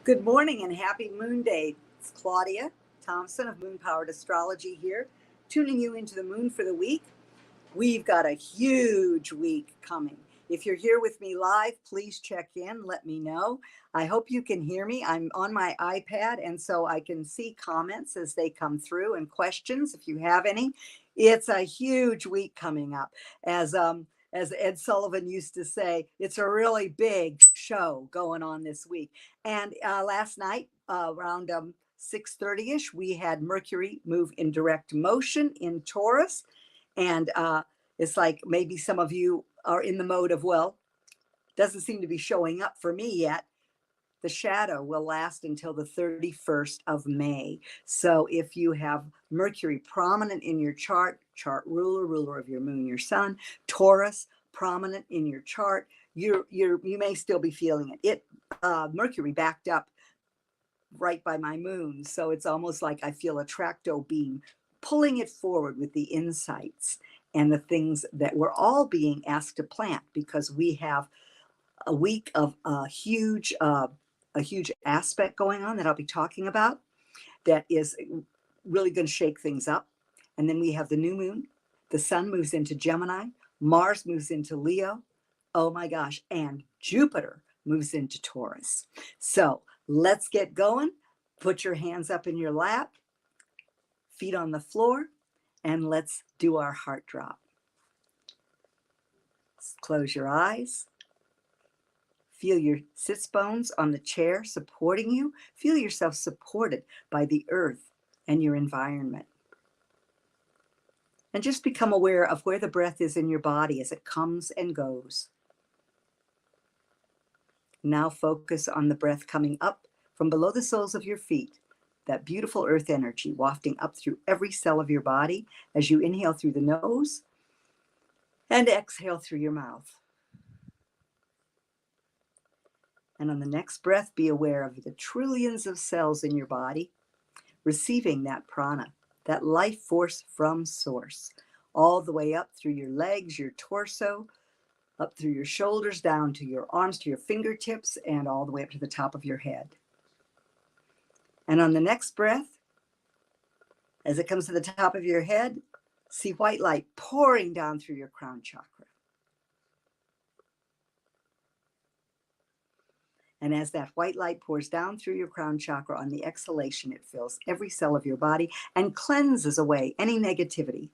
Good morning and happy Moon Day. It's Claudia Thompson of Moon Powered Astrology here, tuning you into the moon for the week. We've got a huge week coming. If you're here with me live, please check in, let me know. I hope you can hear me. I'm on my iPad, and so I can see comments as they come through and questions if you have any. It's a huge week coming up. As Ed Sullivan used to say, it's a really big show going on this week. And last night, around 6:30ish, we had Mercury move in direct motion in Taurus. And it's like maybe some of you are in the mode of, well, doesn't seem to be showing up for me yet. The shadow will last until the 31st of May. So if you have Mercury prominent in your chart ruler of your moon, your sun, Taurus prominent in your chart, you may still be feeling it. Mercury backed up right by my moon. So it's almost like I feel a tracto beam pulling it forward with the insights and the things that we're all being asked to plant, because we have a week of a huge aspect going on that I'll be talking about that is really going to shake things up. And then we have the new moon. The sun moves into Gemini. Mars moves into Leo. Oh my gosh. And Jupiter moves into Taurus. So let's get going. Put your hands up in your lap, feet on the floor, and let's do our heart drop. Close your eyes. Feel your sits bones on the chair supporting you. Feel yourself supported by the earth and your environment. And just become aware of where the breath is in your body as it comes and goes. Now focus on the breath coming up from below the soles of your feet, that beautiful earth energy wafting up through every cell of your body as you inhale through the nose and exhale through your mouth. And on the next breath, be aware of the trillions of cells in your body receiving that prana, that life force from source, all the way up through your legs, your torso, up through your shoulders, down to your arms, to your fingertips, and all the way up to the top of your head. And on the next breath, as it comes to the top of your head, see white light pouring down through your crown chakra. And as that white light pours down through your crown chakra, on the exhalation, it fills every cell of your body and cleanses away any negativity,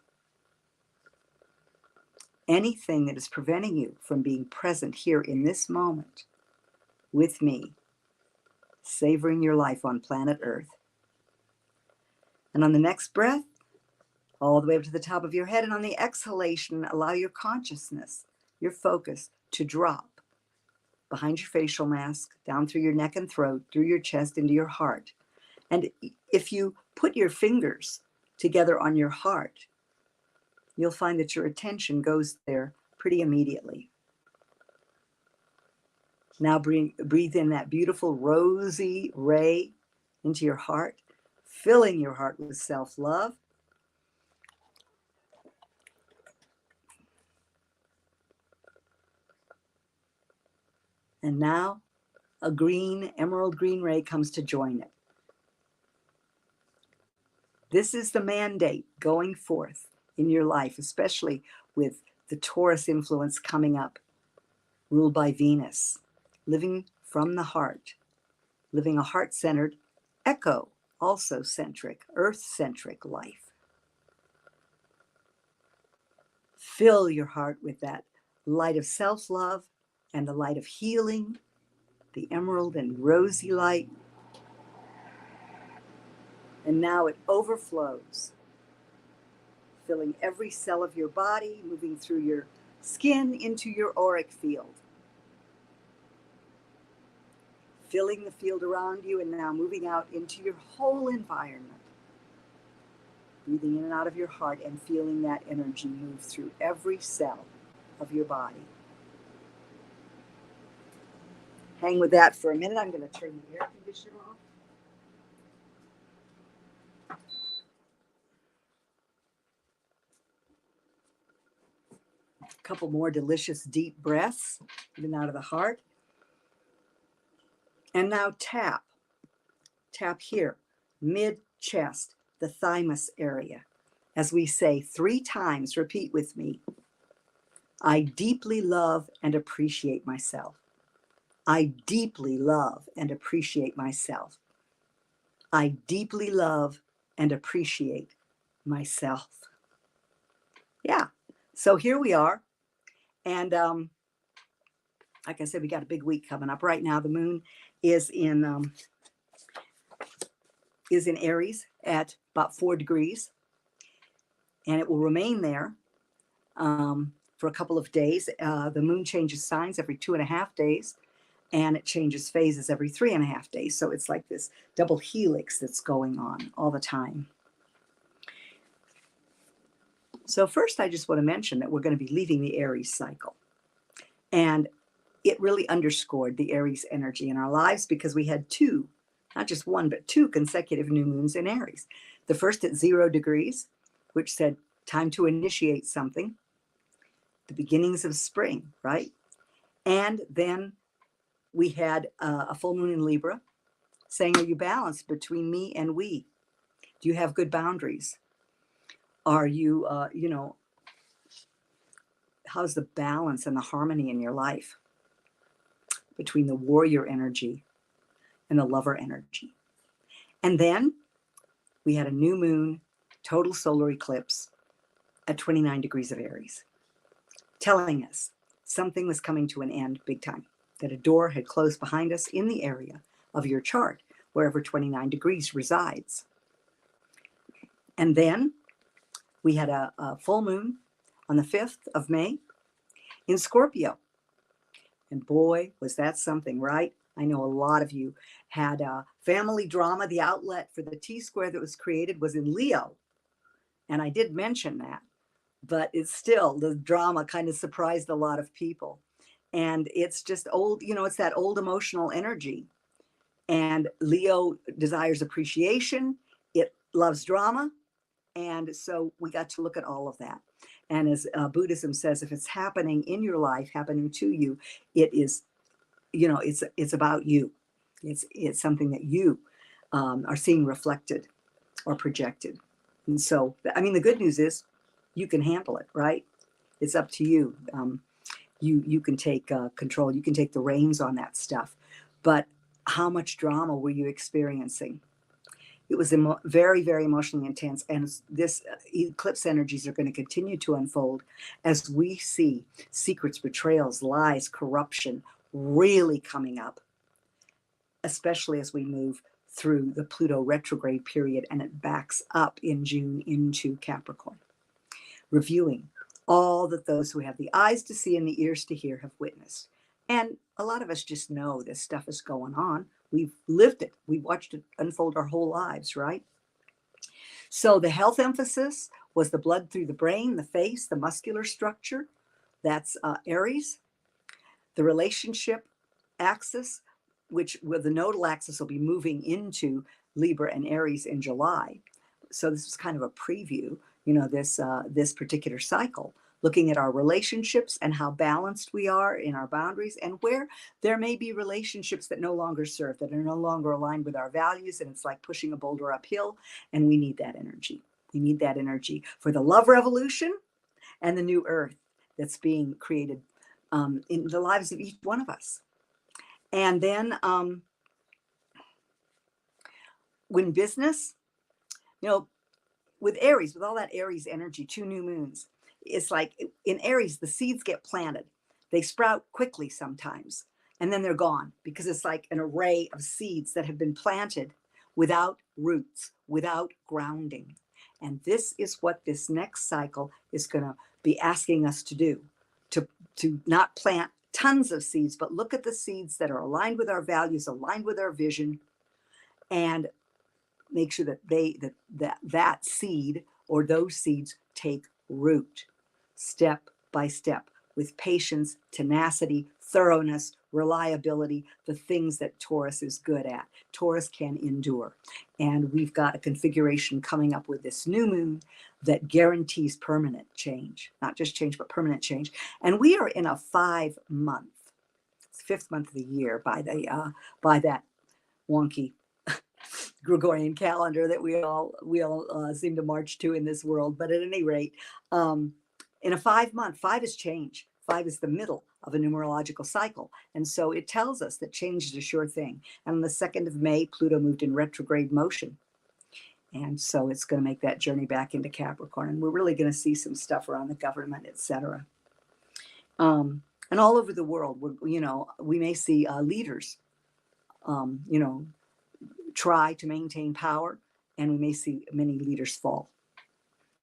anything that is preventing you from being present here in this moment with me, savoring your life on planet Earth. And on the next breath, all the way up to the top of your head, and on the exhalation, allow your consciousness, your focus, to drop behind your facial mask, down through your neck and throat, through your chest, into your heart. And if you put your fingers together on your heart, you'll find that your attention goes there pretty immediately. Now breathe in that beautiful rosy ray into your heart, filling your heart with self-love. And now a green, emerald green ray comes to join it. This is the mandate going forth in your life, especially with the Taurus influence coming up, ruled by Venus, living from the heart, living a heart-centered, echo, also centric, earth-centric life. Fill your heart with that light of self-love and the light of healing, the emerald and rosy light. And now it overflows, filling every cell of your body, moving through your skin into your auric field, filling the field around you, and now moving out into your whole environment. Breathing in and out of your heart and feeling that energy move through every cell of your body. Hang with that for a minute. I'm going to turn the air conditioner off. A couple more delicious deep breaths, even out of the heart. And now tap tap here, mid-chest, the thymus area. As we say 3 times, repeat with me. I deeply love and appreciate myself. I deeply love and appreciate myself. I deeply love and appreciate myself. Yeah, so here we are. And like I said, we got a big week coming up. Right now, the moon is in Aries at about 4 degrees. And it will remain there for a couple of days. The moon changes signs every 2.5 days, and it changes phases every 3.5 days. So it's like this double helix that's going on all the time. So first, I just want to mention that we're going to be leaving the Aries cycle. And it really underscored the Aries energy in our lives because we had 2, not just 1, but 2 consecutive new moons in Aries. The first at 0 degrees, which said time to initiate something, the beginnings of spring, right? And then we had a full moon in Libra saying, are you balanced between me and we? Do you have good boundaries? Are you, how's the balance and the harmony in your life between the warrior energy and the lover energy? And then we had a new moon, total solar eclipse at 29 degrees of Aries, telling us something was coming to an end big time, that a door had closed behind us in the area of your chart, wherever 29 degrees resides. And then we had a full moon on the 5th of May in Scorpio. And boy, was that something, right? I know a lot of you had family drama. The outlet for the T-square that was created was in Leo. And I did mention that, but it's still, the drama kind of surprised a lot of people. And it's just old, it's that old emotional energy. And Leo desires appreciation. It loves drama. And so we got to look at all of that. And as Buddhism says, if it's happening in your life, happening to you, it is, it's about you. It's something that you are seeing reflected or projected. And so, I mean, the good news is you can handle it, right? It's up to you. You can take control. You can take the reins on that stuff. But how much drama were you experiencing? It was very, very emotionally intense. And this eclipse energies are going to continue to unfold as we see secrets, betrayals, lies, corruption really coming up, especially as we move through the Pluto retrograde period and it backs up in June into Capricorn. Reviewing all that those who have the eyes to see and the ears to hear have witnessed. And a lot of us just know this stuff is going on. We've lived it. We watched it unfold our whole lives, right? So the health emphasis was the blood through the brain, the face, the muscular structure. That's Aries. The relationship axis, which with the nodal axis will be moving into Libra and Aries in July. So this is kind of a preview, this particular cycle, looking at our relationships and how balanced we are in our boundaries and where there may be relationships that no longer serve, that are no longer aligned with our values. And it's like pushing a boulder uphill. And we need that energy. We need that energy for the love revolution and the new earth that's being created in the lives of each one of us. And then when business, with Aries, with all that Aries energy, 2 new moons, it's like in Aries, the seeds get planted. They sprout quickly sometimes, and then they're gone because it's like an array of seeds that have been planted without roots, without grounding. And this is what this next cycle is going to be asking us to do, to not plant tons of seeds, but look at the seeds that are aligned with our values, aligned with our vision, and make sure that that seed or those seeds take root step by step with patience, tenacity, thoroughness, reliability, the things that Taurus is good at. Taurus can endure. And we've got a configuration coming up with this new moon that guarantees permanent change, not just change, but permanent change. And we are in a 5-month, it's the 5th month of the year by that wonky Gregorian calendar that we all seem to march to in this world. But at any rate, in a 5 month, 5 is change. 5 is the middle of a numerological cycle. And so it tells us that change is a sure thing. And on the 2nd of May, Pluto moved in retrograde motion. And so it's going to make that journey back into Capricorn. And we're really going to see some stuff around the government, etc. And all over the world, we may see leaders, try to maintain power, and we may see many leaders fall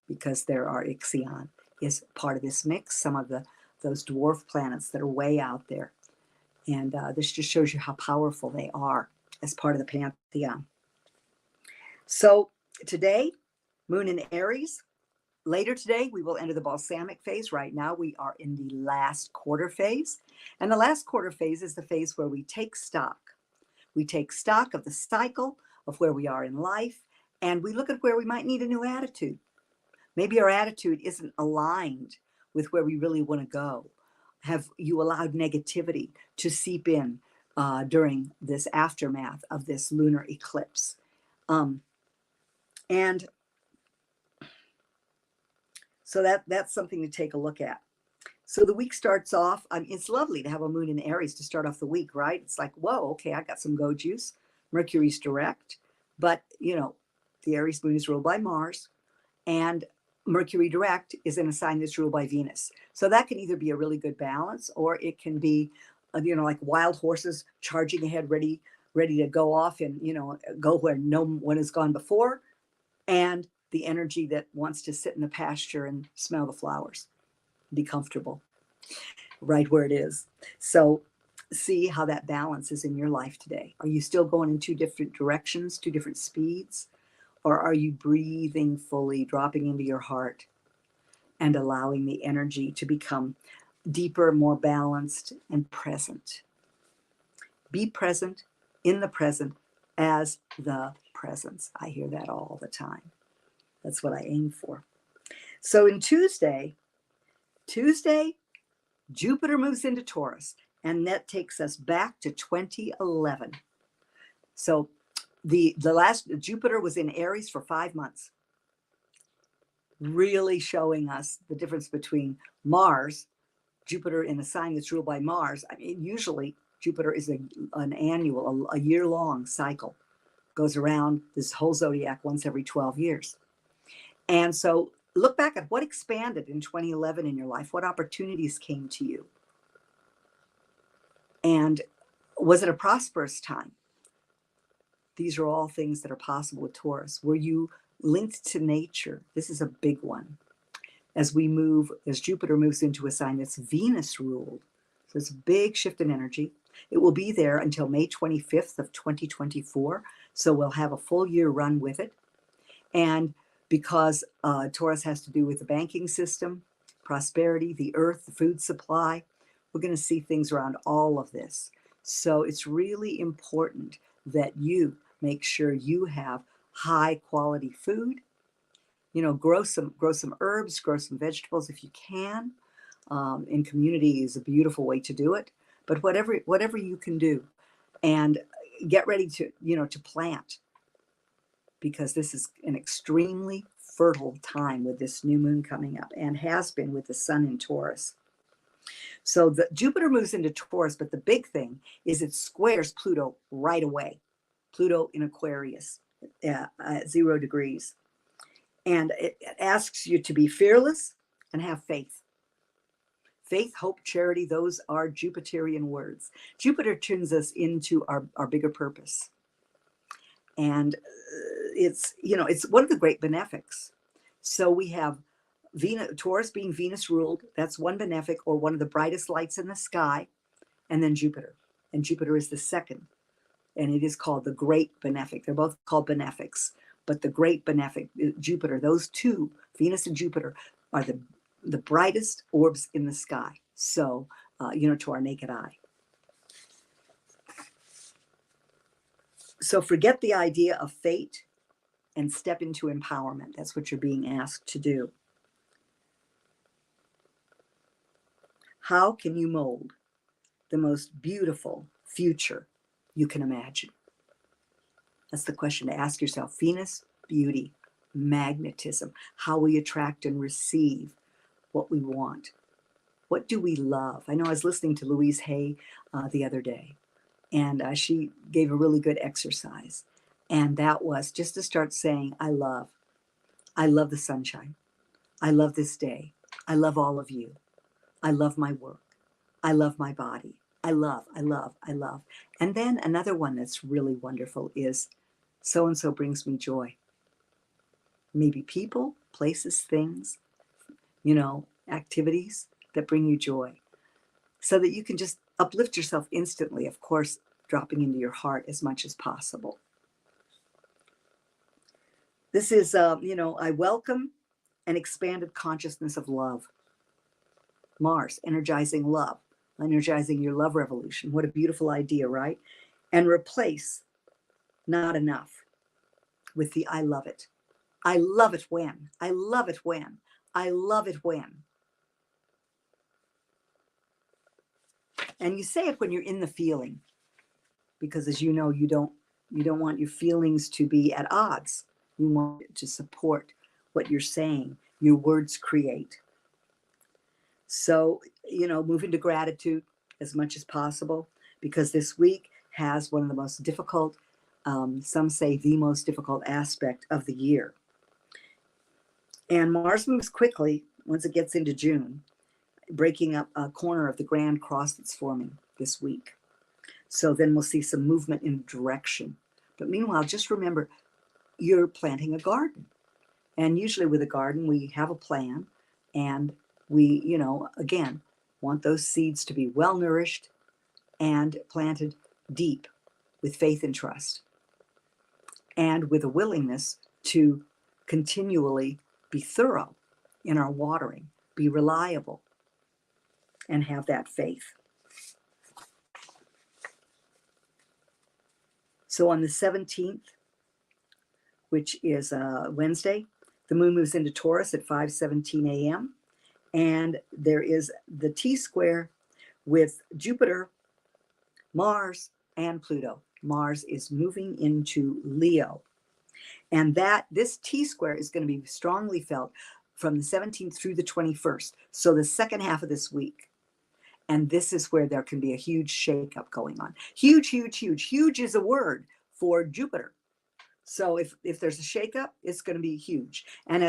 because there are Ixion is part of this mix, some of those dwarf planets that are way out there. And this just shows you how powerful they are as part of the pantheon. So today, Moon in Aries. Later today, we will enter the balsamic phase. Right now, we are in the last quarter phase. And the last quarter phase is the phase where we take stock. We take stock of the cycle of where we are in life, and we look at where we might need a new attitude. Maybe our attitude isn't aligned with where we really want to go. Have you allowed negativity to seep in during this aftermath of this lunar eclipse? And so that's something to take a look at. So the week starts off, it's lovely to have a moon in Aries to start off the week, right? It's like, whoa, okay, I got some go juice. Mercury's direct, but the Aries moon is ruled by Mars, and Mercury direct is in a sign that's ruled by Venus. So that can either be a really good balance, or it can be, like wild horses charging ahead, ready to go off and, go where no one has gone before, and the energy that wants to sit in the pasture and smell the flowers, be comfortable right where it is. So see how that balance is in your life today. Are you still going in 2 different directions, 2 different speeds? Or are you breathing fully, dropping into your heart and allowing the energy to become deeper, more balanced, and present? Be present in the present as the presence. I hear that all the time. That's what I aim for. So in Tuesday, Jupiter moves into Taurus, and that takes us back to 2011. So the last Jupiter was in Aries for 5 months, really showing us the difference between Mars, Jupiter in a sign that's ruled by Mars. I mean, usually Jupiter is an annual, a year-long cycle, goes around this whole zodiac once every 12 years. And so look back at what expanded in 2011 in your life. What opportunities came to you? And was it a prosperous time? These are all things that are possible with Taurus. Were you linked to nature? This is a big one. As Jupiter moves into a sign that's Venus ruled. So it's a big shift in energy. It will be there until May 25th of 2024. So we'll have a full year run with it. And because Taurus has to do with the banking system, prosperity, the earth, the food supply, we're going to see things around all of this. So it's really important that you make sure you have high quality food. Grow some herbs, grow some vegetables if you can. In community is a beautiful way to do it. But whatever you can do, and get ready to plant, because this is an extremely fertile time with this new moon coming up, and has been with the sun in Taurus. So the Jupiter moves into Taurus, but the big thing is it squares Pluto right away. Pluto in Aquarius at 0 degrees. And it asks you to be fearless and have faith. Faith, hope, charity, those are Jupiterian words. Jupiter turns us into our bigger purpose. And it's one of the great benefics. So we have Taurus being Venus ruled. That's one benefic, or one of the brightest lights in the sky. And then Jupiter. And Jupiter is the second. And it is called the great benefic. They're both called benefics. But the great benefic, Jupiter, those two, Venus and Jupiter, are the brightest orbs in the sky. So, to our naked eye. So forget the idea of fate and step into empowerment. That's what you're being asked to do. How can you mold the most beautiful future you can imagine? That's the question to ask yourself. Venus, beauty, magnetism. How we attract and receive what we want. What do we love? I know I was listening to Louise Hay the other day, and she gave a really good exercise. And that was just to start saying, I love the sunshine. I love this day. I love all of you. I love my work. I love my body. I love. And then another one that's really wonderful is so-and-so brings me joy. Maybe people, places, things, activities that bring you joy, so that you can just uplift yourself instantly, of course, dropping into your heart as much as possible. This is, I welcome an expanded consciousness of love. Mars, energizing love, energizing your love revolution. What a beautiful idea, right? And replace not enough with the I love it. I love it when. I love it when. I love it when. And you say it when you're in the feeling, because as you know, you don't want your feelings to be at odds. You want it to support what you're saying. Your words create. So, move into gratitude as much as possible, because this week has one of the most difficult, some say the most difficult aspect of the year. And Mars moves quickly once it gets into June, breaking up a corner of the grand cross that's forming this week. So then we'll see some movement in direction. But meanwhile, just remember, you're planting a garden. And usually with a garden, we have a plan, and we, again, want those seeds to be well nourished and planted deep with faith and trust, and with a willingness to continually be thorough in our watering, be reliable, and have that faith. So on the 17th, which is Wednesday, the moon moves into Taurus at 5:17 a.m. And there is the T-square with Jupiter, Mars, and Pluto. Mars is moving into Leo. And this T-square is going to be strongly felt from the 17th through the 21st. So the second half of this week. And this is where there can be a huge shakeup going on. Huge, huge, huge. Huge is a word for Jupiter. So if there's a shakeup, it's going to be huge. And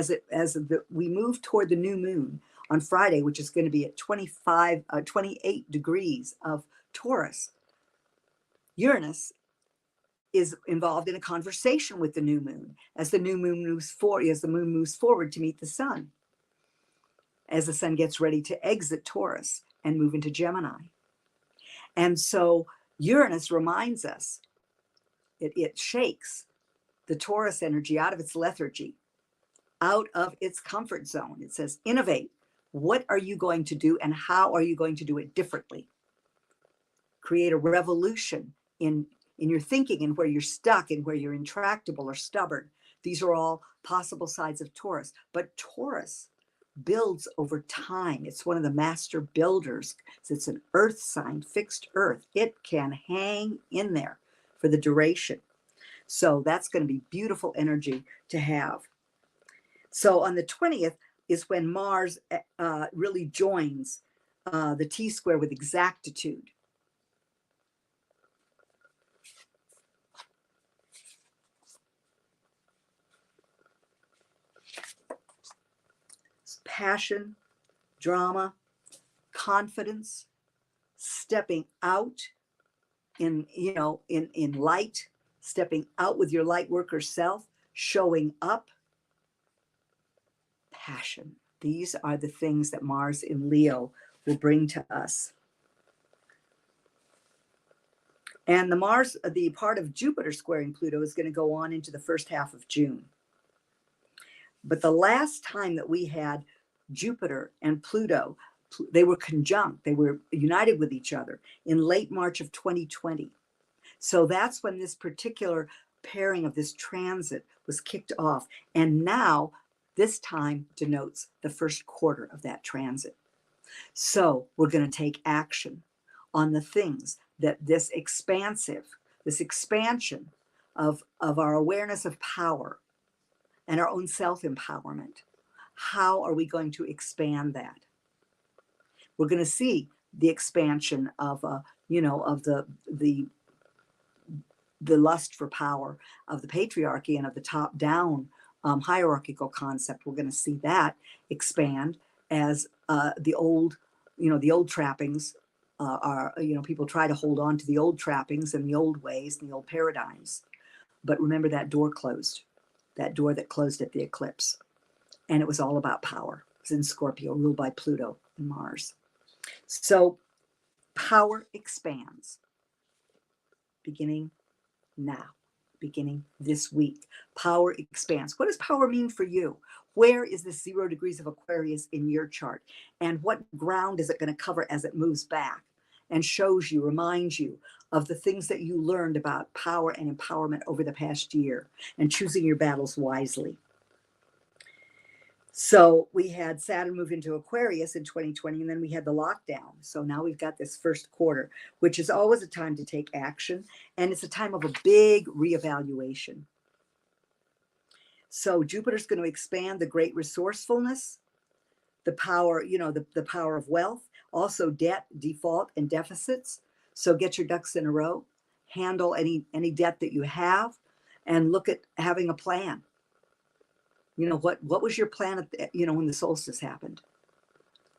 we move toward the new moon on Friday, which is going to be at 28 degrees of Taurus, Uranus is involved in a conversation with the new moon as the moon moves forward to meet the sun, as the sun gets ready to exit Taurus and move into Gemini. And so Uranus reminds us, it shakes the Taurus energy out of its lethargy, out of its comfort zone. It says, innovate. What are you going to do, and how are you going to do it differently? Create a revolution in your thinking, and where you're stuck, and where you're intractable or stubborn. These are all possible sides of Taurus. But Taurus builds over time. It's one of the master builders. It's an earth sign, fixed earth. It can hang in there for the duration. So that's going to be beautiful energy to have. So on the 20th is when Mars really joins the T-square with exactitude. Passion, drama, confidence, stepping out in light, stepping out with your light worker self, showing up. Passion. These are the things that Mars in Leo will bring to us. And the part of Jupiter squaring Pluto is going to go on into the first half of June. But the last time that we had Jupiter and Pluto, they were conjunct, they were united with each other in late March of 2020. So that's when this particular pairing of this transit was kicked off. And now this time denotes the first quarter of that transit. So we're going to take action on the things that this expansion of our awareness of power and our own self-empowerment. How are we going to expand that? We're going to see the expansion of, of the lust for power of the patriarchy and of the top-down hierarchical concept. We're going to see that expand as the old trappings are, people try to hold on to the old trappings and the old ways and the old paradigms. But remember, that door closed, that door that closed at the eclipse. And it was all about power. It was in Scorpio, ruled by Pluto and Mars. So power expands beginning now, beginning this week. Power expands. What does power mean for you? Where is the 0 degrees of Aquarius in your chart? And what ground is it going to cover as it moves back and shows you, reminds you of the things that you learned about power and empowerment over the past year and choosing your battles wisely? So we had Saturn move into Aquarius in 2020, and then we had the lockdown. So now we've got this first quarter, which is always a time to take action. And it's a time of a big reevaluation. So Jupiter's going to expand the great resourcefulness, the power, the power of wealth, also debt, default, and deficits. So get your ducks in a row, handle any debt that you have, and look at having a plan. What was your plan at when the solstice happened?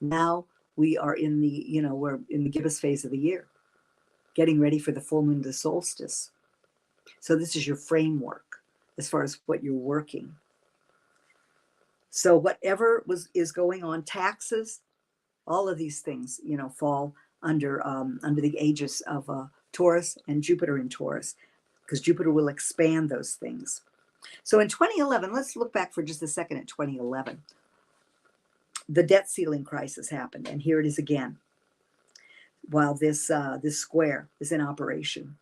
Now we are in we're in the gibbous phase of the year, getting ready for the full moon, the solstice. So this is your framework as far as what you're working. So whatever is going on, taxes, all of these things, fall under the aegis of Taurus and Jupiter in Taurus, because Jupiter will expand those things. So in 2011, let's look back for just a second at 2011. The debt ceiling crisis happened, and here it is again, while this square is in operation.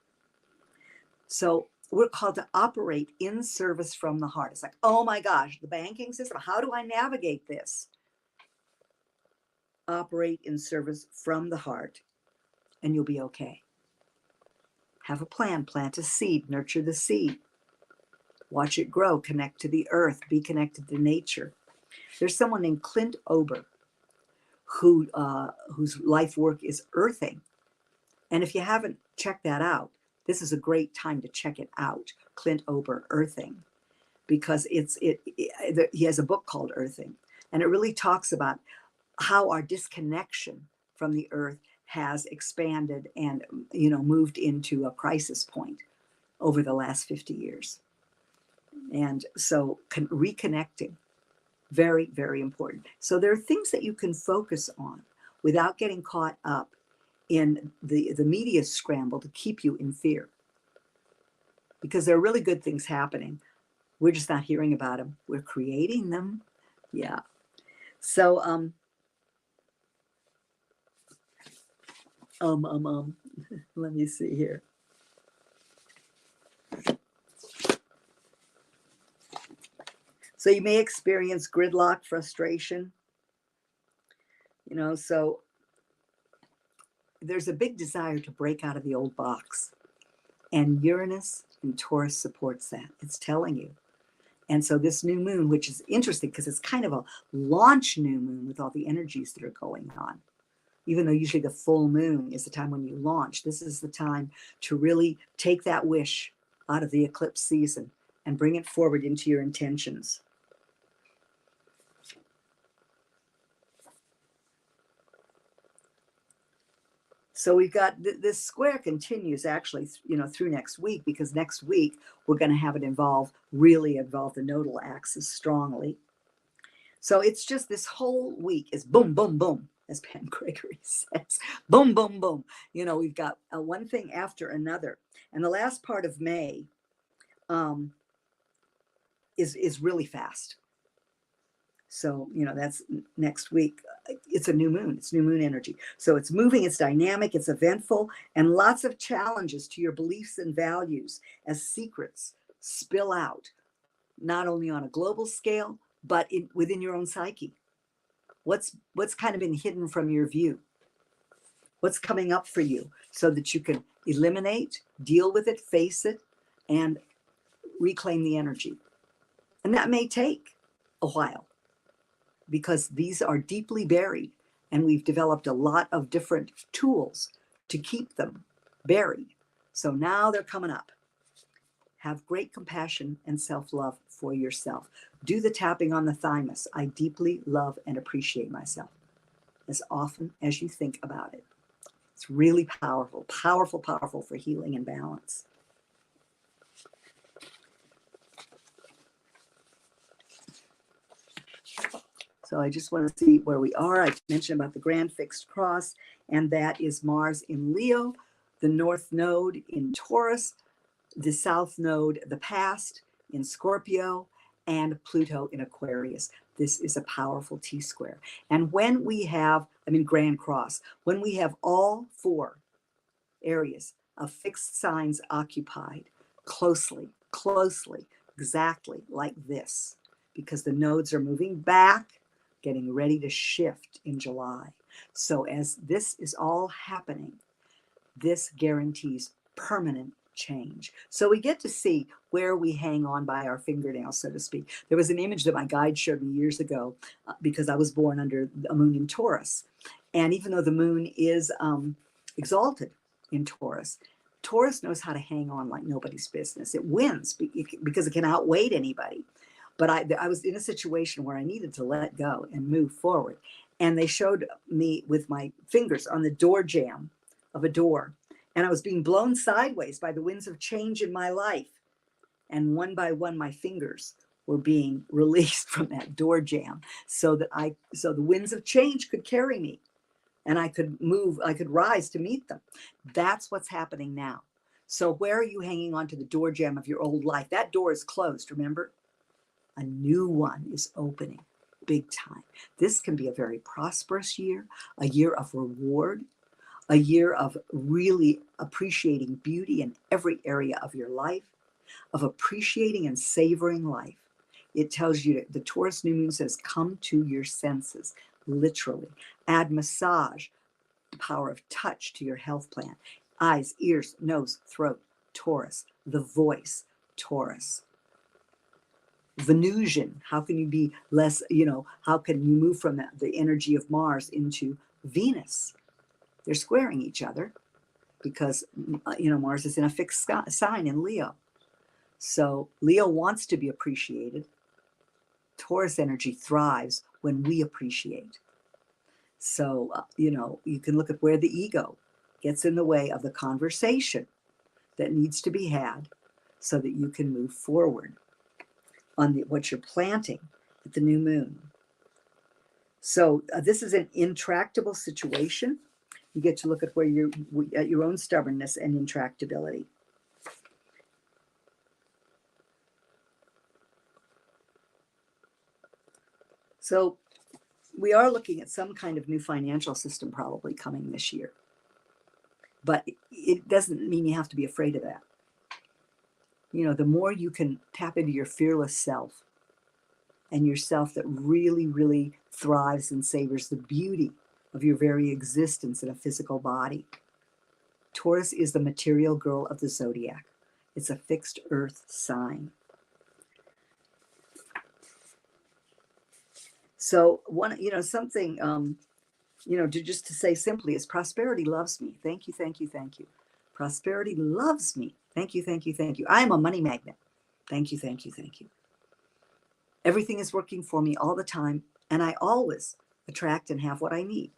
So we're called to operate in service from the heart. It's like, oh my gosh, the banking system, how do I navigate this? Operate in service from the heart, and you'll be okay. Have a plan, plant a seed, nurture the seed. Watch it grow, connect to the earth, be connected to nature. There's someone named Clint Ober whose life work is earthing. And if you haven't checked that out, this is a great time to check it out. Clint Ober, Earthing, because he has a book called Earthing, and it really talks about how our disconnection from the earth has expanded and moved into a crisis point over the last 50 years. And so reconnecting, very, very important. So there are things that you can focus on without getting caught up in the media scramble to keep you in fear. Because there are really good things happening. We're just not hearing about them. We're creating them. Yeah. So, let me see here. So you may experience gridlock, frustration, so there's a big desire to break out of the old box, and Uranus and Taurus supports that. It's telling you. And so this new moon, which is interesting because it's kind of a launch new moon with all the energies that are going on, even though usually the full moon is the time when you launch, this is the time to really take that wish out of the eclipse season and bring it forward into your intentions. So we've got this square continues actually, through next week, because next week we're going to have it really involve the nodal axis strongly. So it's just this whole week is boom, boom, boom, as Pam Gregory says, boom, boom, boom. We've got one thing after another. And the last part of May is really fast. So, that's next week. It's a new moon. It's new moon energy. So it's moving, it's dynamic, it's eventful, and lots of challenges to your beliefs and values as secrets spill out, not only on a global scale, but within your own psyche. What's kind of been hidden from your view? What's coming up for you so that you can eliminate, deal with it, face it, and reclaim the energy. And that may take a while because these are deeply buried, and we've developed a lot of different tools to keep them buried. So now they're coming up. Have great compassion and self-love for yourself. Do the tapping on the thymus. I deeply love and appreciate myself as often as you think about it. It's really powerful, powerful, powerful for healing and balance. So I just want to see where we are. I mentioned about the grand fixed cross, and that is Mars in Leo, the North Node in Taurus, the South Node, the past, in Scorpio, and Pluto in Aquarius. This is a powerful T-square. And when we have, Grand Cross, when we have all 4 areas of fixed signs occupied closely, exactly like this, because the nodes are moving back, getting ready to shift in July. So as this is all happening, this guarantees permanent change. So we get to see where we hang on by our fingernails, so to speak. There was an image that my guide showed me years ago because I was born under a moon in Taurus. And even though the moon is exalted in Taurus, Taurus knows how to hang on like nobody's business. It wins because it can outweigh anybody. But I was in a situation where I needed to let go and move forward. And they showed me with my fingers on the door jamb of a door. And I was being blown sideways by the winds of change in my life. And one by one, my fingers were being released from that door jamb so the winds of change could carry me and I could move, I could rise to meet them. That's what's happening now. So where are you hanging on to the door jamb of your old life? That door is closed, remember? A new one is opening big time. This can be a very prosperous year, a year of reward, a year of really appreciating beauty in every area of your life, of appreciating and savoring life. It tells you that the Taurus new moon says, come to your senses, literally. Add massage, the power of touch to your health plan. Eyes, ears, nose, throat, Taurus. The voice, Taurus. Venusian, how can you be less, how can you move from the energy of Mars into Venus? They're squaring each other because, Mars is in a fixed sign in Leo. So Leo wants to be appreciated. Taurus energy thrives when we appreciate. So, you can look at where the ego gets in the way of the conversation that needs to be had so that you can move forward on what you're planting at the new moon. So this is an intractable situation. You get to look at where you're at your own stubbornness and intractability. So we are looking at some kind of new financial system probably coming this year. But it doesn't mean you have to be afraid of that. The more you can tap into your fearless self and yourself that really, really thrives and savors the beauty of your very existence in a physical body. Taurus is the material girl of the zodiac. It's a fixed earth sign. So something, to say simply is prosperity loves me. Thank you, thank you, thank you. Prosperity loves me. Thank you, thank you, thank you. I am a money magnet. Thank you, thank you, thank you. Everything is working for me all the time, and I always attract and have what I need.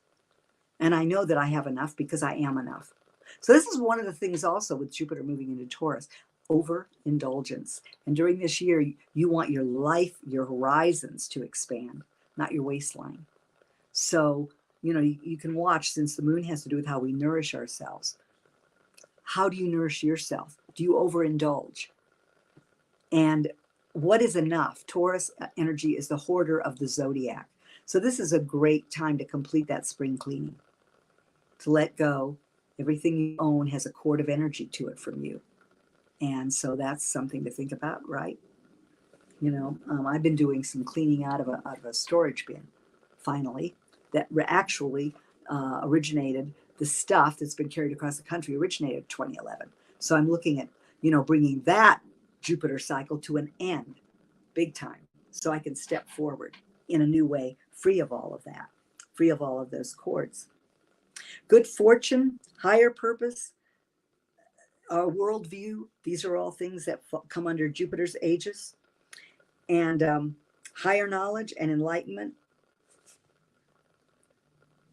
And I know that I have enough because I am enough. So this is one of the things also with Jupiter moving into Taurus, overindulgence. And during this year, you want your life, your horizons to expand, not your waistline. So, you can watch, since the moon has to do with how we nourish ourselves. How do you nourish yourself? Do you overindulge? And what is enough? Taurus energy is the hoarder of the zodiac. So this is a great time to complete that spring cleaning, to let go. Everything you own has a cord of energy to it from you. And so that's something to think about, right? I've been doing some cleaning out of a storage bin, finally, that actually originated, the stuff that's been carried across the country originated in 2011. So I'm looking at, bringing that Jupiter cycle to an end, big time, so I can step forward in a new way, free of all of that, free of all of those cords. Good fortune, higher purpose, our worldview, these are all things that come under Jupiter's aegis. And higher knowledge and enlightenment.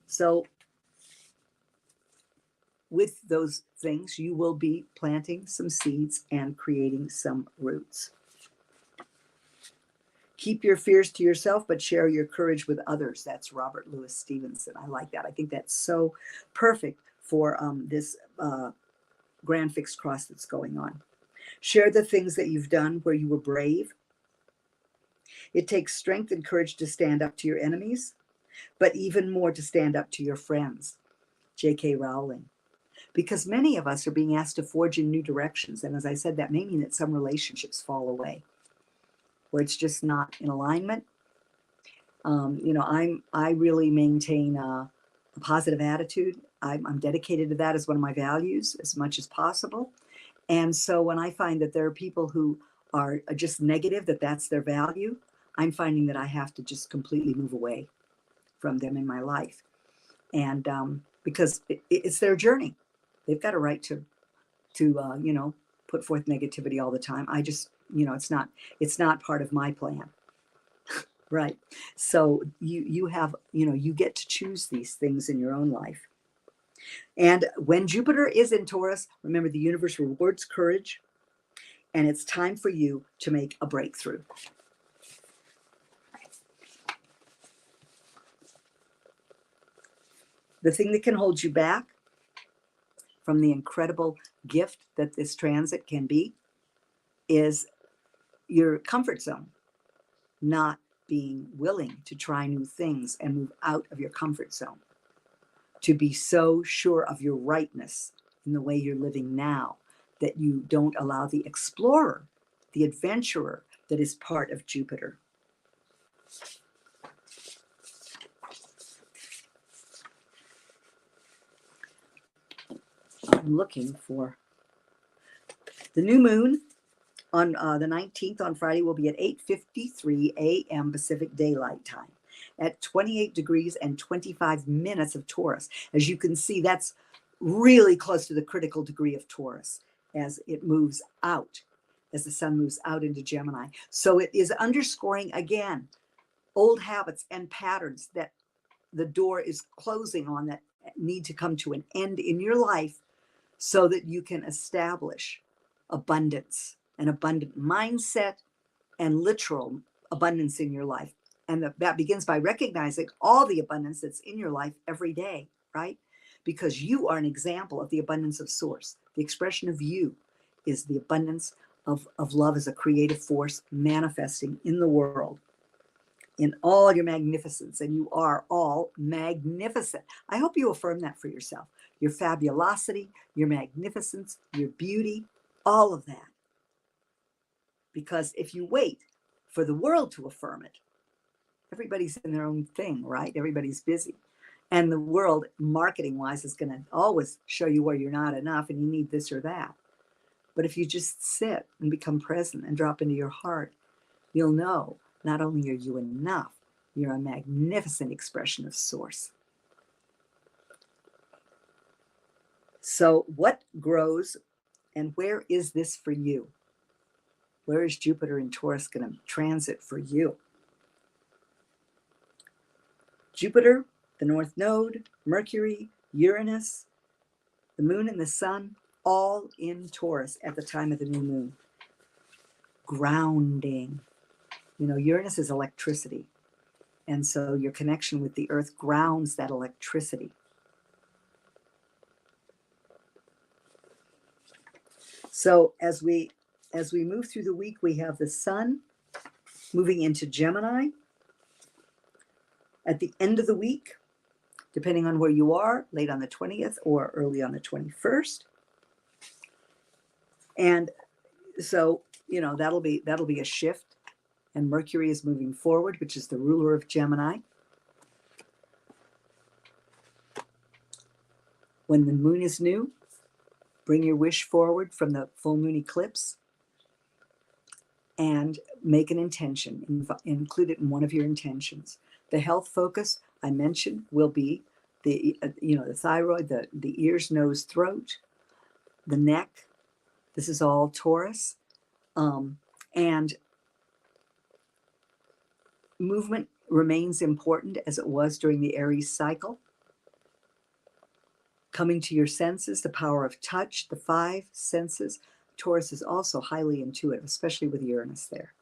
So with those things, you will be planting some seeds and creating some roots. Keep your fears to yourself, but share your courage with others. That's Robert Louis Stevenson. I like that. I think that's so perfect for this grand fixed cross that's going on. Share the things that you've done where you were brave. It takes strength and courage to stand up to your enemies, but even more to stand up to your friends. J.K. Rowling. Because many of us are being asked to forge in new directions. And as I said, that may mean that some relationships fall away, where it's just not in alignment. I really maintain a positive attitude. I'm dedicated to that as one of my values as much as possible. And so when I find that there are people who are just negative, that's their value, I'm finding that I have to just completely move away from them in my life. And because it's their journey. They've got a right to put forth negativity all the time. I just, it's not part of my plan. Right. So you have, you get to choose these things in your own life. And when Jupiter is in Taurus, remember the universe rewards courage, and it's time for you to make a breakthrough. The thing that can hold you back from the incredible gift that this transit can be is your comfort zone, not being willing to try new things and move out of your comfort zone, to be so sure of your rightness in the way you're living now that you don't allow the explorer, the adventurer that is part of Jupiter. I'm looking for the new moon on the 19th on Friday will be at 8:53 a.m. Pacific Daylight Time at 28 degrees and 25 minutes of Taurus. As you can see, that's really close to the critical degree of Taurus as it moves out, as the sun moves out into Gemini. So it is underscoring again old habits and patterns that the door is closing on that need to come to an end in your life so that you can establish abundance, an abundant mindset, and literal abundance in your life. And that begins by recognizing all the abundance that's in your life every day, right? Because you are an example of the abundance of source. The expression of you is the abundance of love as a creative force manifesting in the world in all your magnificence. And you are all magnificent. I hope you affirm that for yourself. Your fabulosity, your magnificence, your beauty, all of that. Because if you wait for the world to affirm it, everybody's in their own thing, right? Everybody's busy. And the world, marketing wise, is going to always show you where you're not enough and you need this or that. But if you just sit and become present and drop into your heart, you'll know not only are you enough, you're a magnificent expression of source. So what grows and where is this for you? Where is Jupiter in Taurus going to transit for you? Jupiter, the North Node, Mercury, Uranus, the moon and the sun, all in Taurus at the time of the new moon. Grounding. Uranus is electricity. And so your connection with the earth grounds that electricity. So as we move through the week, we have the sun moving into Gemini. At the end of the week, depending on where you are, late on the 20th or early on the 21st. And so, that'll be a shift. And Mercury is moving forward, which is the ruler of Gemini. When the moon is new, bring your wish forward from the full moon eclipse. and make an intention, include it in one of your intentions. The health focus I mentioned will be the the thyroid, the ears, nose, throat, the neck. This is all Taurus. And movement remains important as it was during the Aries cycle. Coming to your senses, the power of touch, the 5 senses. Taurus is also highly intuitive, especially with Uranus there.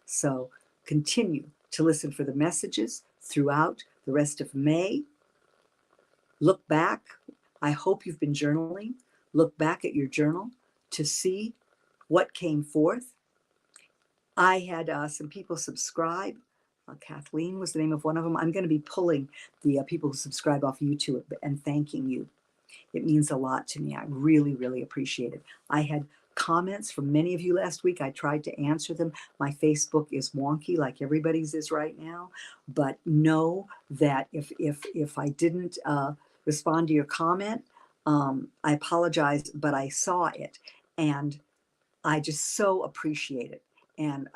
So continue to listen for the messages throughout the rest of May. Look back. I hope you've been journaling. Look back at your journal to see what came forth. I had some people subscribe. Kathleen was the name of one of them. I'm going to be pulling the people who subscribe off YouTube and thanking you. It means a lot to me. I really, really appreciate it. I had comments from many of you last week. I tried to answer them. My Facebook is wonky like everybody's is right now. But know that if I didn't respond to your comment, I apologize, but I saw it. And I just so appreciate it. And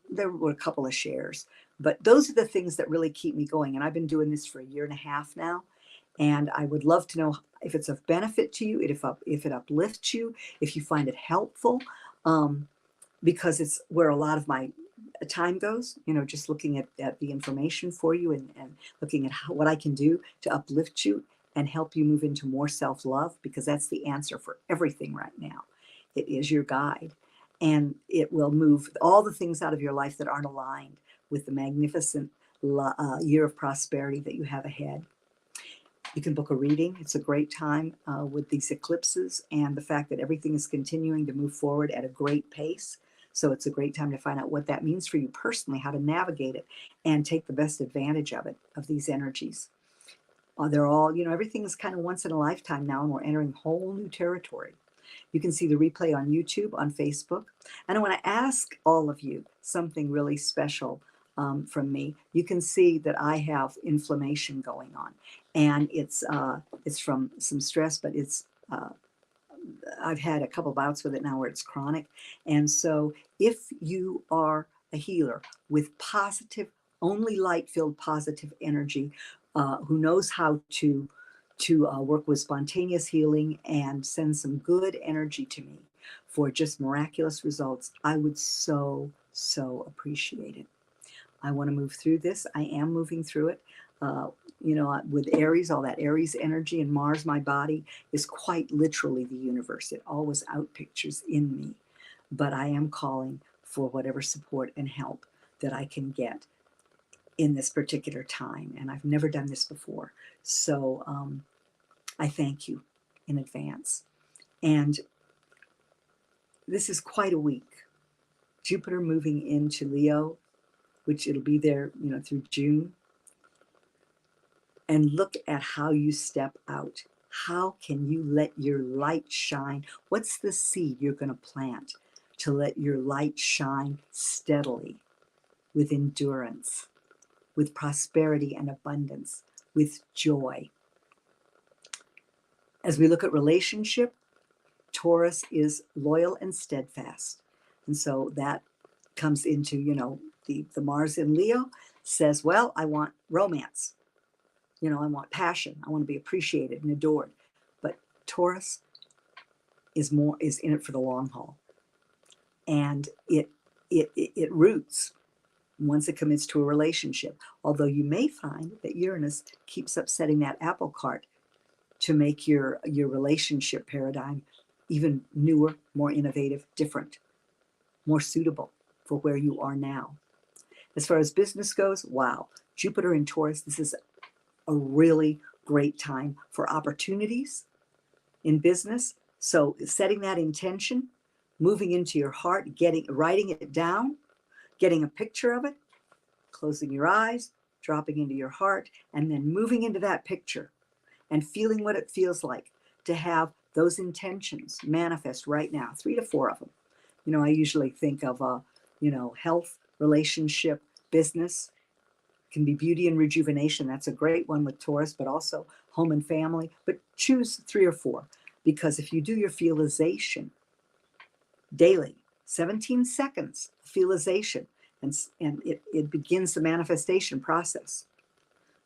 there were a couple of shares. But those are the things that really keep me going. And I've been doing this for a year and a half now. And I would love to know if it's of benefit to you, if it uplifts you, if you find it helpful, because it's where a lot of my time goes, just looking at the information for you and looking at what I can do to uplift you and help you move into more self-love, because that's the answer for everything right now. It is your guide, and it will move all the things out of your life that aren't aligned with the magnificent year of prosperity that you have ahead. You can book a reading. It's a great time with these eclipses and the fact that everything is continuing to move forward at a great pace. So it's a great time to find out what that means for you personally, how to navigate it and take the best advantage of it, of these energies. They're all, everything is kind of once in a lifetime now, and we're entering whole new territory. You can see the replay on YouTube, on Facebook. And I want to ask all of you something really special from me. You can see that I have inflammation going on, and it's from some stress, but it's I've had a couple bouts with it now where it's chronic. And so if you are a healer with positive, only light-filled positive energy, who knows how to work with spontaneous healing and send some good energy to me for just miraculous results, I would so appreciate it. I want to move through this. I am moving through it. With Aries, all that Aries energy, and Mars, my body, is quite literally the universe. It always outpictures in me. But I am calling for whatever support and help that I can get in this particular time. And I've never done this before. So I thank you in advance. And this is quite a week. Jupiter moving into Leo, which it'll be there, through June. And look at how you step out. How can you let your light shine? What's the seed you're going to plant to let your light shine steadily, with endurance, with prosperity and abundance, with joy? As we look at relationship, Taurus is loyal and steadfast. And so that comes into, the Mars in Leo says, well, I want romance. I want passion. I want to be appreciated and adored. But Taurus is in it for the long haul. And it roots once it commits to a relationship. Although you may find that Uranus keeps upsetting that apple cart to make your relationship paradigm even newer, more innovative, different, more suitable for where you are now. As far as business goes, wow, Jupiter in Taurus, this is a really great time for opportunities in business. So setting that intention, moving into your heart, writing it down, getting a picture of it, closing your eyes, dropping into your heart, and then moving into that picture and feeling what it feels like to have those intentions manifest right now, 3 to 4 of them. I usually think of, health, relationship, business. Can be beauty and rejuvenation. That's a great one with Taurus, but also home and family. But choose 3 or 4, because if you do your feelization daily, 17 seconds, feelization, and it begins the manifestation process.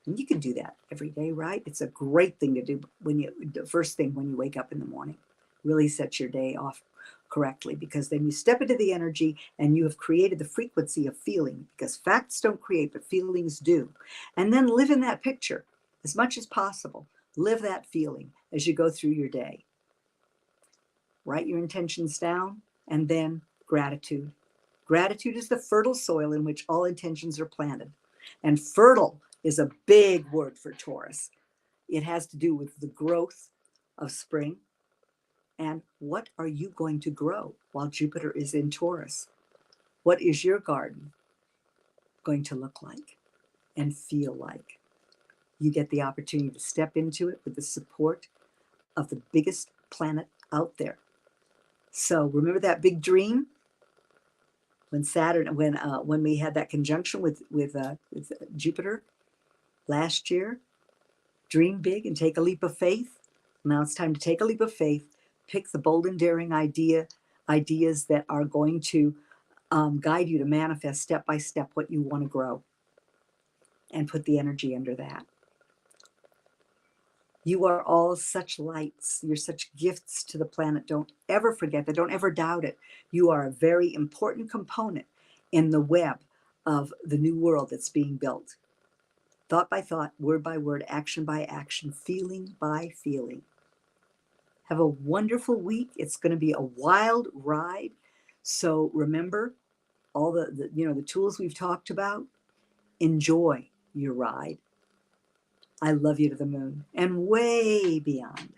And you can do that every day, right? It's a great thing to do the first thing when you wake up in the morning. Really sets your day off correctly, because then you step into the energy and you have created the frequency of feeling, because facts don't create, but feelings do. And then live in that picture as much as possible. Live that feeling as you go through your day. Write your intentions down, and then gratitude. Gratitude is the fertile soil in which all intentions are planted. And fertile is a big word for Taurus. It has to do with the growth of spring. And what are you going to grow while Jupiter is in Taurus? What is your garden going to look like and feel like? You get the opportunity to step into it with the support of the biggest planet out there. So remember that big dream when Saturn, when we had that conjunction with Jupiter last year. Dream big and take a leap of faith. Now it's time to take a leap of faith. Pick the bold and daring ideas that are going to guide you to manifest step by step what you want to grow, and put the energy under that. You are all such lights. You're such gifts to the planet. Don't ever forget that. Don't ever doubt it. You are a very important component in the web of the new world that's being built. Thought by thought, word by word, action by action, feeling by feeling. Have a wonderful week. It's going to be a wild ride. So remember all the tools we've talked about. Enjoy your ride. I love you to the moon and way beyond.